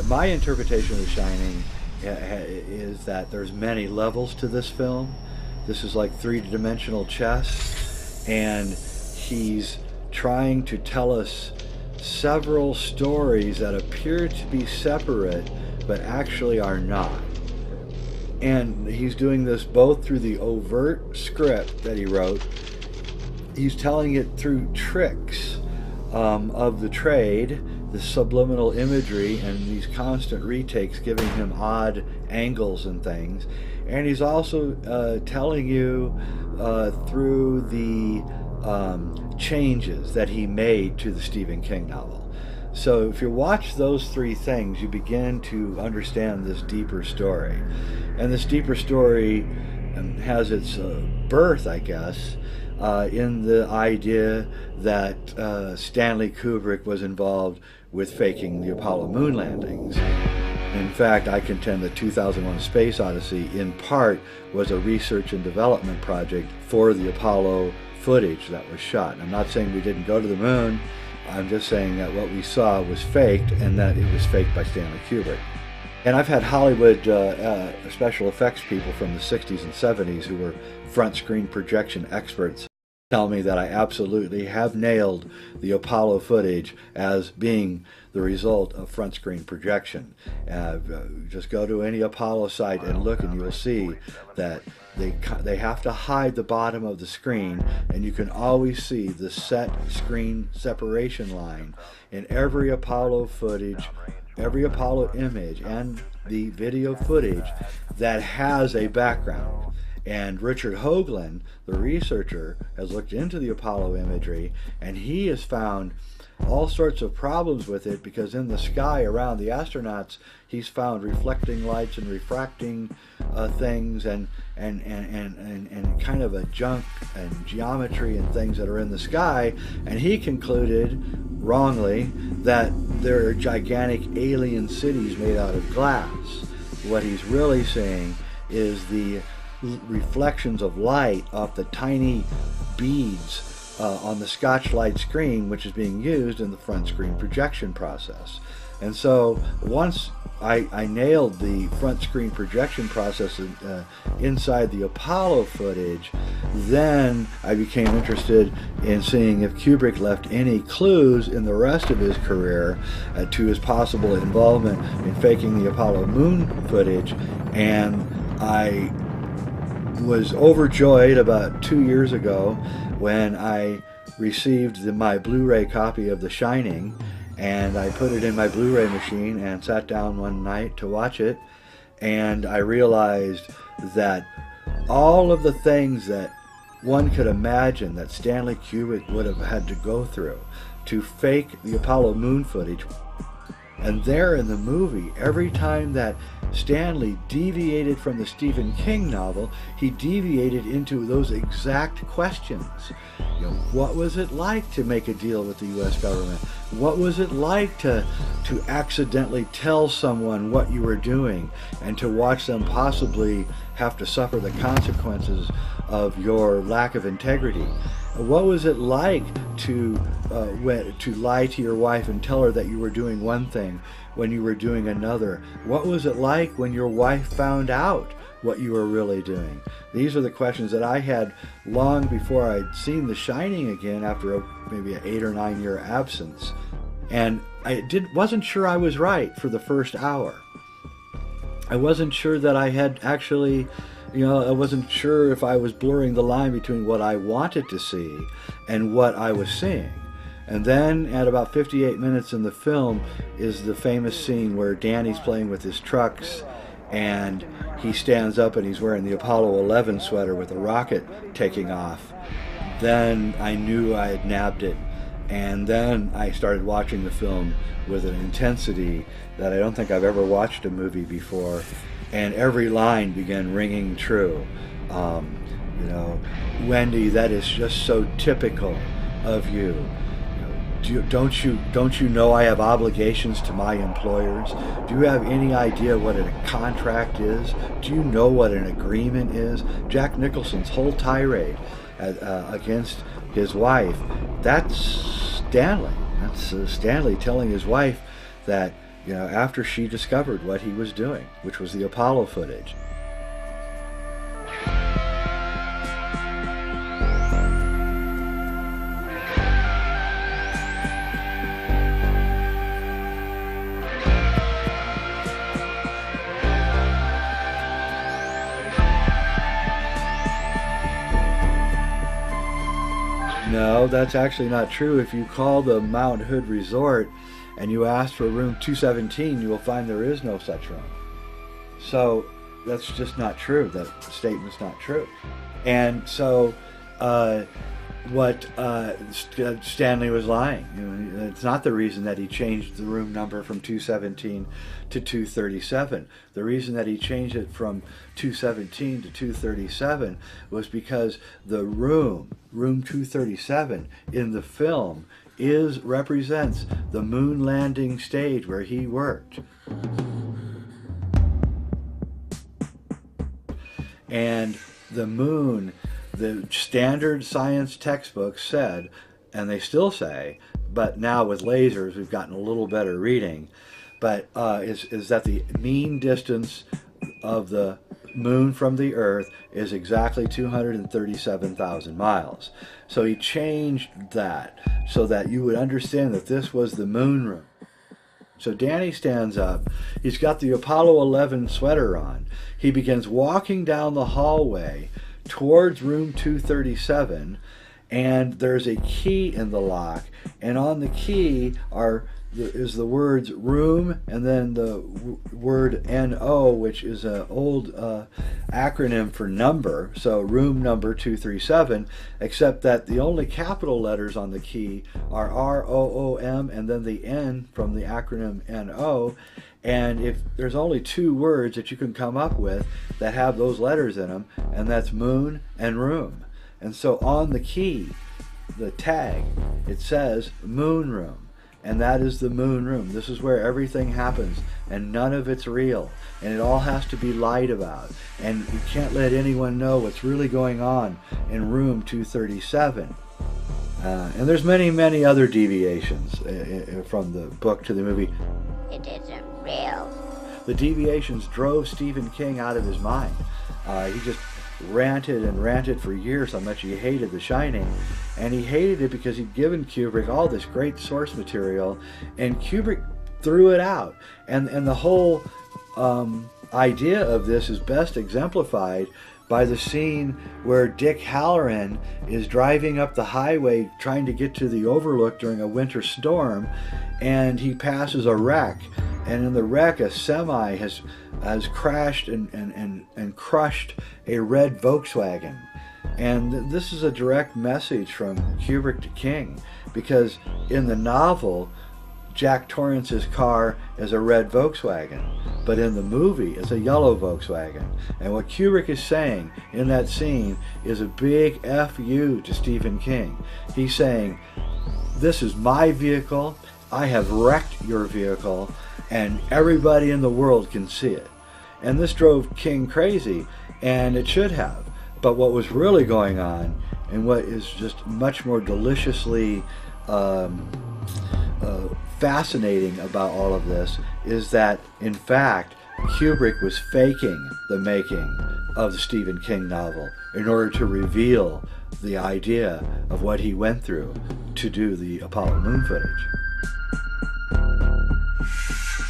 My interpretation of The Shining is that there's many levels to this film. This is like three-dimensional chess, and he's trying to tell us several stories that appear to be separate, but actually are not. And he's doing this both through the overt script that he wrote. He's telling it through tricks of the trade, the subliminal imagery, and these constant retakes giving him odd angles and things. And he's also telling you through the changes that he made to the Stephen King novel. So if you watch those three things, you begin to understand this deeper story. And this deeper story has its birth, I guess, in the idea that Stanley Kubrick was involved with faking the Apollo moon landings. In fact, I contend that 2001: Space Odyssey, in part, was a research and development project for the Apollo footage that was shot. I'm not saying we didn't go to the moon. I'm just saying that what we saw was faked, and that it was faked by Stanley Kubrick. And I've had Hollywood special effects people from the 60s and 70s who were front screen projection experts tell me that I absolutely have nailed the Apollo footage as being the result of front screen projection. Just go to any Apollo site and look, and you'll see that they have to hide the bottom of the screen, and you can always see the set screen separation line in every Apollo footage, every Apollo image, and the video footage that has a background. And Richard Hoagland, the researcher, has looked into the Apollo imagery, and he has found all sorts of problems with it, because in the sky around the astronauts, he's found reflecting lights and refracting things and kind of a junk and geometry and things that are in the sky. And he concluded, wrongly, that there are gigantic alien cities made out of glass. What he's really seeing is the reflections of light off the tiny beads on the Scotch-Light screen, which is being used in the front screen projection process. And so once I nailed the front screen projection process inside the Apollo footage, then I became interested in seeing if Kubrick left any clues in the rest of his career to his possible involvement in faking the Apollo moon footage. And I was overjoyed about 2 years ago when I received my Blu-ray copy of The Shining, and I put it in my Blu-ray machine and sat down one night to watch it, and I realized that all of the things that one could imagine that Stanley Kubrick would have had to go through to fake the Apollo moon footage. And there in the movie, every time that Stanley deviated from the Stephen King novel, he deviated into those exact questions. You know, what was it like to make a deal with the U.S. government? What was it like to accidentally tell someone what you were doing and to watch them possibly have to suffer the consequences of your lack of integrity? What was it like to lie to your wife and tell her that you were doing one thing when you were doing another? What was it like when your wife found out what you were really doing? These are the questions that I had long before I'd seen The Shining again after maybe an 8 or 9 year absence. And I wasn't sure I was right for the first hour. I wasn't sure that I had actually... I wasn't sure if I was blurring the line between what I wanted to see and what I was seeing. And then at about 58 minutes in the film is the famous scene where Danny's playing with his trucks, and he stands up and he's wearing the Apollo 11 sweater with a rocket taking off. Then I knew I had nabbed it. And then I started watching the film with an intensity that I don't think I've ever watched a movie before. And every line began ringing true. Wendy, that is just so typical of you. Don't you know I have obligations to my employers? Do you have any idea what a contract is? Do you know what an agreement is? Jack Nicholson's whole tirade against his wife, that's Stanley. That's Stanley telling his wife that after she discovered what he was doing, which was the Apollo footage. No, that's actually not true. If you call the Mount Hood Resort and you ask for room 217, you will find there is no such room. So that's just not true. That statement's not true. And so Stanley was lying. It's not the reason that he changed the room number from 217 to 237. The reason that he changed it from 217 to 237 was because the room 237 in the film represents the moon landing stage where he worked. And the moon, the standard science textbooks said, and they still say, but now with lasers we've gotten a little better reading, but is that the mean distance of the moon from the Earth is exactly 237,000 miles. So he changed that so that you would understand that this was the moon room. So Danny stands up. He's got the Apollo 11 sweater on. He begins walking down the hallway towards room 237, and there's a key in the lock, and on the key is the words room and then the word NO, which is an old acronym for number, so room number 237, except that the only capital letters on the key are ROOM and then the N from the acronym NO. And if there's only two words that you can come up with that have those letters in them, and that's moon and room. And so on the key, the tag, it says moon room. And that is the moon room. This is where everything happens, and none of it's real. And it all has to be lied about. And you can't let anyone know what's really going on in room 237. And there's many, many other deviations from the book to the movie. It isn't real. The deviations drove Stephen King out of his mind. He just ranted and ranted for years how much he hated The Shining, and he hated it because he'd given Kubrick all this great source material, and Kubrick threw it out. And the whole idea of this is best exemplified by the scene where Dick Halloran is driving up the highway trying to get to the Overlook during a winter storm, and he passes a wreck, and in the wreck a semi has crashed and crushed a red Volkswagen. And this is a direct message from Kubrick to King, because in the novel Jack Torrance's car is a red Volkswagen, but in the movie it's a yellow Volkswagen. And what Kubrick is saying in that scene is a big F-U to Stephen King. He's saying, this is my vehicle, I have wrecked your vehicle, and everybody in the world can see it. And this drove King crazy, and it should have. But what was really going on, and what is just much more deliciously fascinating about all of this, is that in fact Kubrick was faking the making of the Stephen King novel in order to reveal the idea of what he went through to do the Apollo moon footage.